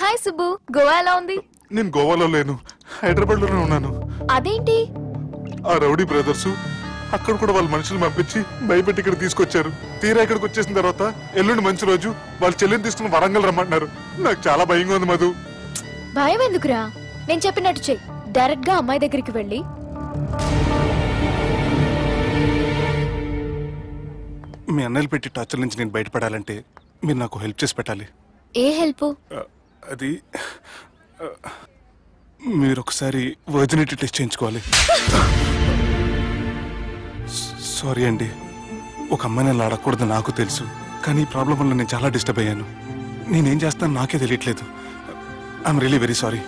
Hi Subbu, Goa ఎలా ఉంది? నేను గోవాలో లేను, హైదరాబాద్ లోనే ఉన్నాను. అదేంటి? ఆ రౌడీ బ్రదర్స్ అక్కడ కూడా వాళ్ళ మనుషులు పంపించి భయపెట్టి ఇక్కడ తీసుకొచ్చారు. తీరా ఇక్కడికి వచ్చేసిన తర్వాత ఎల్లుండి మంచి రోజు వాళ్ళ చెల్లిని తీసుకుని వరంగల్ రమ్మంటున్నారు. నాకు చాలా భయంగా ఉంది మధు. భయం ఎందుకురా? నేను చెప్పినట్టు చెయ్యి. డైరెక్ట్ గా అమ్మాయి దగ్గరికి వెళ్ళి మీ అన్నయ్యలు పెట్టి టార్చర్ నుంచి నేను బయటపడాలంటే మీరు నాకు హెల్ప్ చేసి పెట్టాలి. ఏ హెల్ప్? అది మీరు ఒకసారి వర్జినిటీ టెస్ట్ చేయించుకోవాలి. సారీ అండి, ఒక అమ్మాయిని అలా అడగకూడదు నాకు తెలుసు, కానీ ఈ ప్రాబ్లం వల్ల నేను చాలా డిస్టర్బ్ అయ్యాను. నేనేం చేస్తాను నాకే తెలియట్లేదు. I'm really very sorry.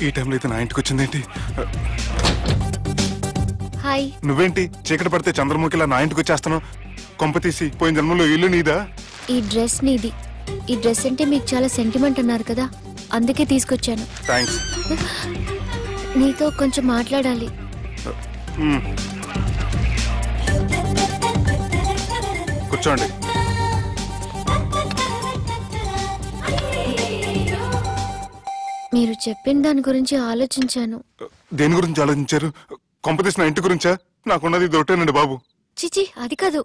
ఈ టైంలో అయితే నా ఇంటికి వచ్చిందేంటి? హాయ్. నువ్వేంటి చీకటి పడితే చంద్రముఖిలా నా ఇంటికి వచ్చేస్తాను? కొంప తీసి పోయిన జన్మలో ఇల్లు నీదా? ఈ డ్రెస్ నీది. ఈ డ్రెస్ అంటే మీకు చాలా సెంటిమెంట్ అన్నారు కదా, అందుకే తీసుకొచ్చాను. థ్యాంక్స్. నీతో కొంచెం మాట్లాడాలి. కూర్చోండి. మీరు చెప్పిన దాని గురించి ఆలోచించాను. దేని గురించి ఆలోచించారు? కొంపతీసి నా ఇంటి గురించా? నాకున్నది దొరకనండి బాబు. చిచి, అది కాదు.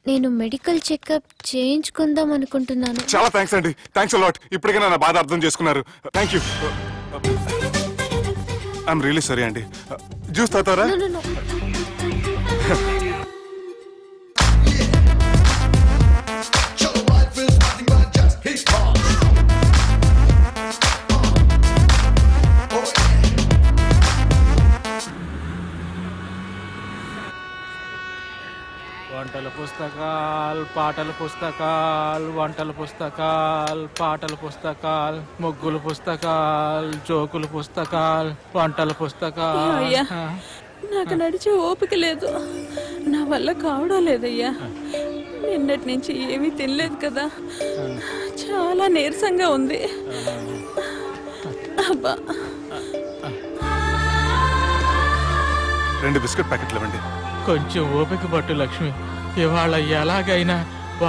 నేను మెడికల్ చెకప్ చేయించుకుందాం అనుకుంటున్నాను. చాలా థ్యాంక్స్ అండి, థ్యాంక్స్ అలాట్. ఇప్పటికైనా నా బాధ అర్థం చేసుకున్నారు. Thank you. I'm really sorry అండి. జ్యూస్ తాతారా? వంటల పుస్తకాలు, పాటల పుస్తకాలు, వంటల పుస్తకాలు, పాటల పుస్తకాలు, ముగ్గుల పుస్తకాలు, జోకుల పుస్తకాలు, వంటల పుస్తకాలు. నాకు నడిచే ఓపిక లేదు, నా వల్ల కావడం లేదయ్యా. నిన్నటి నుంచి ఏమీ తినలేదు కదా, చాలా నీరసంగా ఉంది. అబ్బా, 2 బిస్కెట్ ప్యాకెట్లు ఇవ్వండి. కొంచెం ఓపిక పట్టు లక్ష్మి. ఇవాళ ఎలాగైనా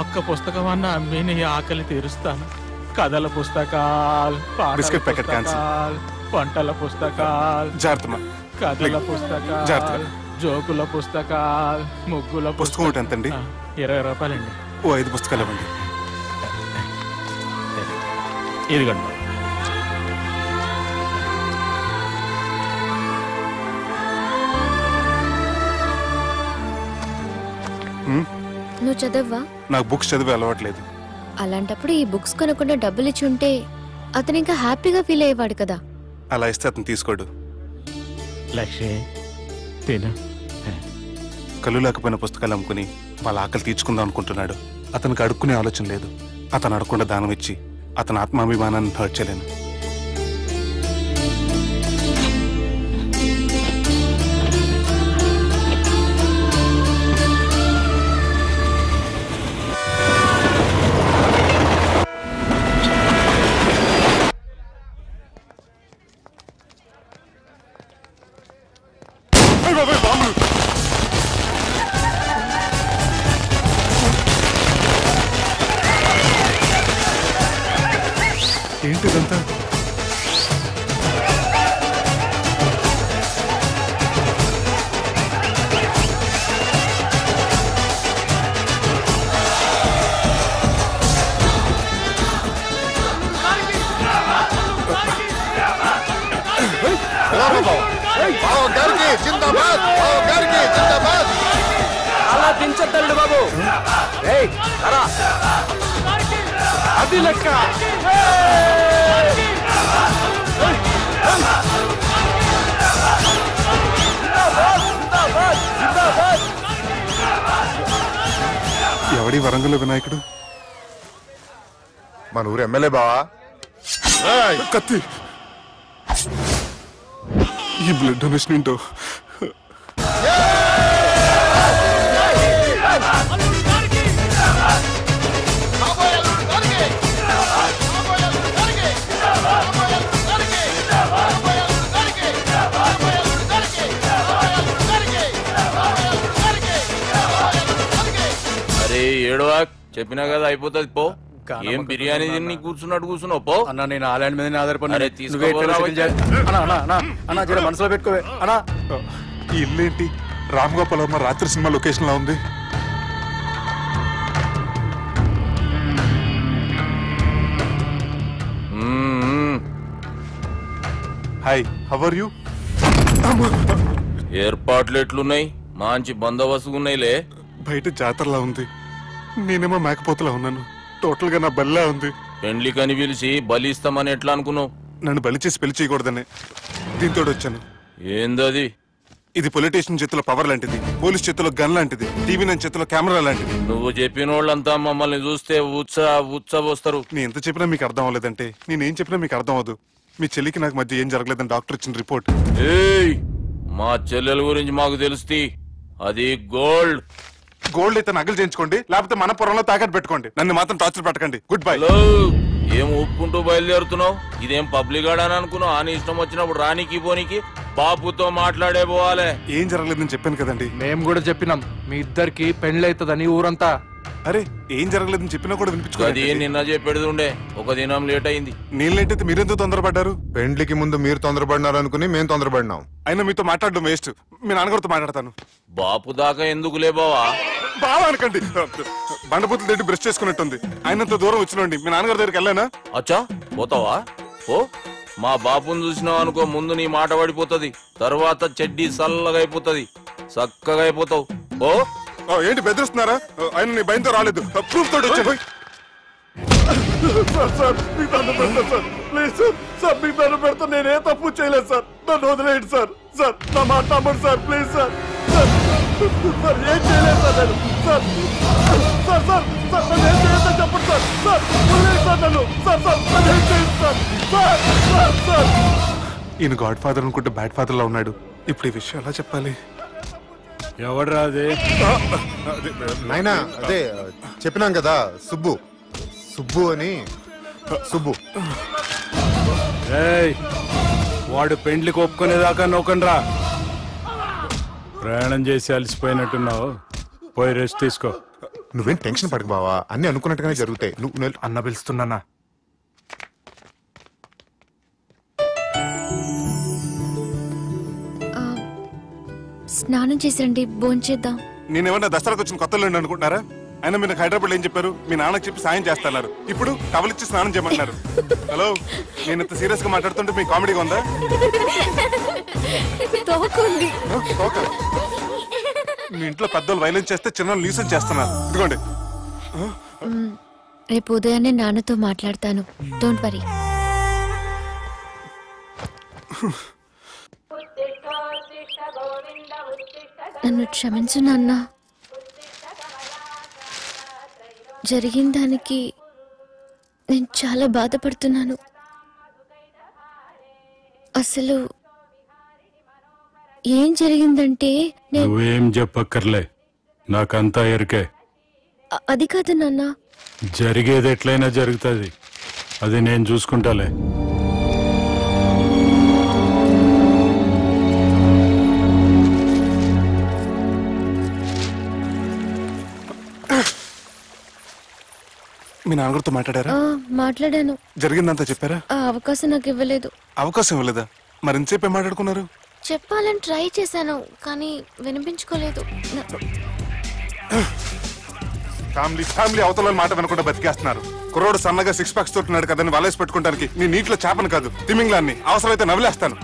ఒక్క పుస్తకం అన్నా అమ్మి నీ ఆకలి తీరుస్తాను. కథల పుస్తకాలు, బిస్కెట్ ప్యాకెట్ పుస్తకాలు, వంటల పుస్తకాలు, కథల పుస్తకాలు, జోకుల పుస్తకాలు, ముగ్గుల పుస్తకం ఎంతండి? 20 రూపాయలండి. ఓ 5 పుస్తకాలు ఇవ్వండి. ఇదిగండి. నువ్వు చదవ్వా? నాకు బుక్స్ చదివే అలవాట్లేదు. అలాంటప్పుడు ఈ బుక్స్ కొనకుండా డబ్బులు ఇచ్చి ఉంటే అతను ఇంకా హ్యాపీగా ఫీల్ అయ్యేవాడు కదా. అలా ఇస్తే అతను తీసుకోడు. లక్ష్మి తిను. కళ్ళు లేకపోయిన పుస్తకాలు అమ్ముకుని వాళ్ళ ఆకలి తీర్చుకుందాం అనుకుంటున్నాడు. అతనికి అడుక్కునే ఆలోచన లేదు. అతను అడగకుండా దానం ఇచ్చి అతని ఆత్మాభిమానాన్ని హర్ట్ చేయలేను. ఏంటిదంతా? అలా దించొద్దండి బాబు. అది లెక్క. ఎవడి వరంగల్ వినాయకుడు? మన ఊరు ఎమ్మెల్యే బావా. కత్తి ఈ బ్లడ్ డొనేషన్ ఏంటో. అరే ఏడవా, చెప్పినా కదా అయిపోతుంది పో. ఏం బిర్యానీ తిని కూర్చున్నట్టు కూర్చున్నావు పో. అన్న నేను ఆ ల్యాండ్ మీద ఆధారపడి మనసులో పెట్టుకోవే అన్నా. ఈ ఇల్లేంటి రామ్ గోపాల్ వర్మ రాత్రి సినిమా లొకేషన్ లా ఉంది. Hi, how are you? ఏర్పాట్లు ఎట్లున్నాయి? మంచి బందోబస్తు ఉన్నాయిలే. బయట జాతరలా ఉంది, నేనేమో మేకపోతలా ఉన్నాను. టోటల్ గా నా బలిలా ఉంది. పెండ్లి కని పిలిచి బలి ఇస్తామని ఎట్లా అనుకున్నావు? నన్ను బలి చేసి పెళ్లి చేయకూడదని దీంతో వచ్చాను. ఏందది? ఇది పొలిటీషియన్ చేతిలో పవర్ లాంటిది, పోలీస్ చేతిలో గన్ లాంటిది, టీవీ నైన్ చేతిలో కెమెరా లాంటిది. నువ్వు చెప్పిన వాళ్ళంతా మమ్మల్ని చూస్తే ఉత్సవస్తారు. నేను ఎంత చెప్పినా మీకు అర్థం అవ్వలేదంటే నేనేం చెప్పినా మీకు అర్థం అవ్వదు. మీ చెల్లికి నాకు మధ్య ఏం జరగలేదని డాక్టర్ ఇచ్చిన రిపోర్ట్. ఏయ్, మా చెల్లెల గురించి మాకు తెలుస్తుంది. అది గోల్డ్. గోల్డ్ అయితే నగలు చేయించుకోండి, లేకపోతే మన పొరంలో తాకట్టు పెట్టుకోండి. నన్ను మాత్రం టార్చర్ పెట్టకండి. Good bye. హలో, ఏం ఒప్పుకుంటూ బయలుదేరుతున్నావు? ఇదేం పబ్లిక్ గార్డెన్ అనుకున్నావు? అని ఇష్టం వచ్చినప్పుడు రానికి పోనీకి బాపుతో మాట్లాడే పోవాలి. ఏం జరగలేదని చెప్పాను కదండి. మేము కూడా చెప్పినాం మీ ఇద్దరికి పెళ్లి అవుతుందని ఊరంతా. అరే ఏం జరగలేదని చెప్పినా కూడా అది వినిపించుకోండి. నిన్న చెప్పేది ఉండే, ఒక దినం లేట్ అయింది. నేను లేట్ అయితే మీరెందుకు తొందరపడ్డారు? పెండ్లికి ముందు మీరు తొందరపడినారు అనుకుని మేము తొందరపడినాం. అయినా మీతో మాట్లాడడం వేస్ట్. మీ నాన్నగారితో మాట్లాడతాను. బాపు దాకా ఎందుకులే బావా? బాగా అనకండి. బండబూతులు తిండి బ్రష్ చేసుకున్నట్టుంది. ఆయనంత దూరం వచ్చినండి. మీ నాన్నగారి దగ్గరికి వెళ్ళానా? అచ్చా, పోతావా? ఓ, మా బాపుని చూసినావు అనుకో, ముందు నీ మాట పడిపోతుంది, తర్వాత చెడ్డీ చల్లగా అయిపోతుంది, చక్కగా అయిపోతావు. ఓ ఏంటి బెదిరిస్తున్నారా? ఆయన నీ భయంతో రాలేదు, ప్రూఫ్ తోటి వచ్చాను. నేనే తప్పు చేయలేదు సార్, నన్ను వదిలేయండి సార్. సార్ నా మాట నమ్మండి సార్, ప్లీజ్ సార్. సార్ ఏం చేయలేదు సార్ నేను. సార్ సార్ సార్ సార్ నన్ను ఏం చేయొద్దని చెప్పండి సార్. సార్ వదిలేయండి సార్ నన్ను. సార్ సార్ నన్ను ఏం చేయండి సార్. సార్ సార్ సార్ ఈయన గాడ్ ఫాదర్ అనుకుంటే బ్యాడ్ ఫాదర్ లా ఉన్నాడు. ఇప్పుడు ఈ విషయం ఎలా చెప్పాలి? ఎవడరా అది? నాయనా అదే చెప్పినాం కదా, సుబ్బు. సుబ్బు అని. సుబ్బు వాడు పెండ్లికి ఒప్పుకునేదాకా నోకండ్రా. ప్రయాణం చేసి అలసిపోయినట్టున్నావు, పోయి రెస్ట్ తీసుకో. నువ్వేం టెన్షన్ పడకు బావా, అన్ని అనుకున్నట్టుగానే జరుగుతాయి. నువ్వు అన్న పిలుస్తున్నానా? స్నానం చేసిరండి, భోంచేద్దాం. నేనేమన్నా దసరాకు వచ్చిన కొత్తలో అనుకుంటున్నారా? అయినా మీరు హైదరాబాద్ ఏం చెప్పారు? మీ నాన్నకి చెప్పి సాయం చేస్తున్నారు. ఇప్పుడు టవలిచ్చి స్నానం చేయమంటున్నారు. హలో, నేను ఇంత సీరియస్ గా మాట్లాడుతుంటే మీ కామెడీగా ఉందా? మీ ఇంట్లో పెద్దోళ్ళు వైలెన్స్ చేస్తే చిన్న న్యూసెన్స్ చేస్తున్నారు. ఇదిగోండి. రేపు ఉదయాన్నే నాన్నతో మాట్లాడతాను, డోంట్ వరీ. నన్ను క్షమించు నాన్న. జరిగిన దానికి నేను చాలా బాధపడుతున్నాను. అసలు ఏం జరిగిందంటే నువ్వేం చెప్పక్కర్లే, నాకంతా ఎరికే. అది కాదు నాన్న. జరిగేది ఎట్లయినా జరుగుతుంది, అది నేను చూసుకుంటాలే. మీ నాన్నగారితో మాట్లాడారా? మాట్లాడాను. జరిగిందంతా చెప్పారా? ఆ అవకాశం నాకు ఇవ్వలేదు. అవకాశం ఇవ్వలేదా? మరి ఎంతసేపు మాట్లాడుకున్నారు? చెప్పాలని ట్రై చేశాను, కానీ వినిపించుకోలేదు. ఫ్యామిలీ అవతల మాట వినకుండా బతికేస్తున్నారు. కుర్రోడు సన్నగా 6 ప్యాక్స్ తోటున్నాడు కదని వలేసి పెట్టుకోవడానికి నీ నీటిలో చేపను కాదు, తిమింగ్లాన్ని అవసరమైతే నవ్వులేస్తాను.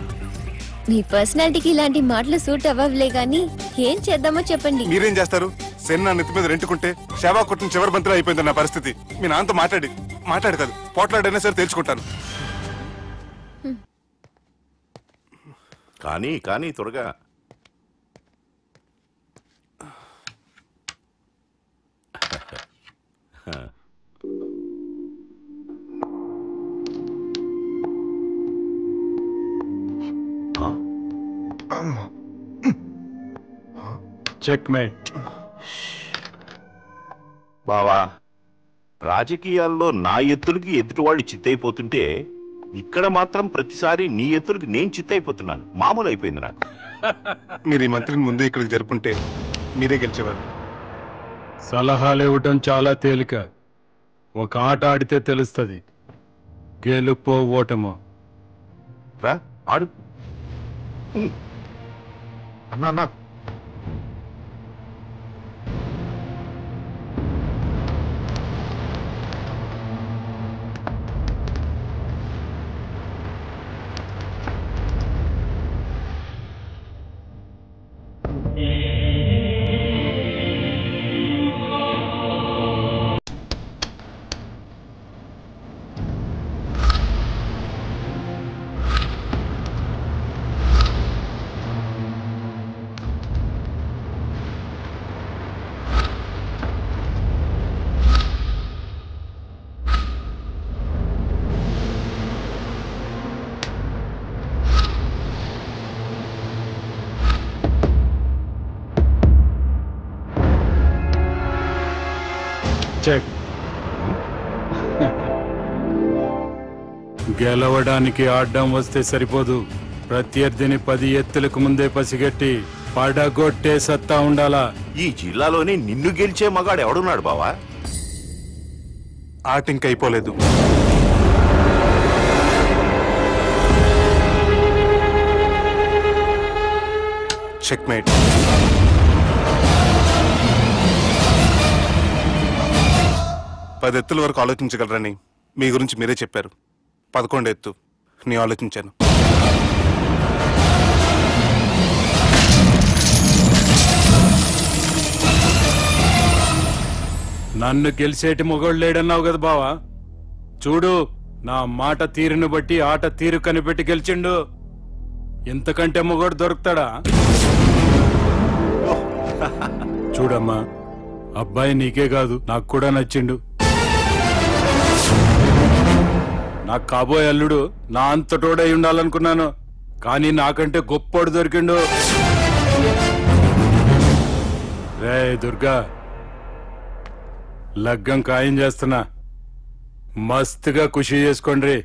మీ పర్సనాలిటీకి ఇలాంటి మాటలు సూట్ అవ్వలే గానీ ఏం చేద్దామో చెప్పండి. మీరేం చేస్తారు? సెన్న నెత్తి మీద రెంటుకుంటే సేవా కొట్టిన చివరి బంతిలో అయిపోయింది నా పరిస్థితి. మీ నాన్నతో మాట్లాడు కాదు, పోట్లాడైనా సరే తెలుసుకుంటాను. కానీ త్వరగా. చెక్మేట్. బావా, రాజకీయాల్లో నా ఎత్తులకి ఎదుటివాళ్ళు చిత్తైపోతుంటే ఇక్కడ మాత్రం ప్రతిసారి నీ ఎత్తులకి నేను చిత్తైపోతున్నాను. మామూలు అయిపోయింది నాకు. మీరు ఈ మంత్రిని ముందు ఇక్కడికి జరుపుంటే మీరే గెలిచేవారు. సలహాలు ఇవ్వటం చాలా తేలిక. ఒక ఆట ఆడితే తెలుస్తుంది గెలుపో ఓటమో. రా ఆడు. అన్నా అన్నా చెక్. గెలవడానికి ఆడడం వస్తే సరిపోదు. ప్రత్యర్థిని 10 ఎత్తులకు ముందే పసిగట్టి పడగొట్టే సత్తా ఉండాలా. ఈ జిల్లాలోనే నిన్ను గెలిచే మగాడు ఎవడున్నాడు బావా? ఆట ఇంక అయిపోలేదు. చెక్మేట్. పది ఎత్తుల వరకు ఆలోచించగలరని మీ గురించి మీరే చెప్పారు. 11 ఎత్తు నేను ఆలోచించాను. నన్ను గెలిచేటి మొగోడు లేడన్నావు కదా బావా. చూడు, నా మాట తీరును బట్టి ఆట తీరు కనిపెట్టి గెలిచిండు. ఇంతకంటే మొగోడు దొరుకుతాడా? చూడమ్మా, అబ్బాయి నీకే కాదు నాకు కూడా నచ్చిండు. నాకు కాబోయే అల్లుడు నా అంతటోడై ఉండాలనుకున్నాను, కానీ నాకంటే గొప్పోడు దొరికిండు. రే దుర్గా, లగ్గం ఖాయం చేస్తున్నా. మస్తుగా ఖుషి చేసుకోండి.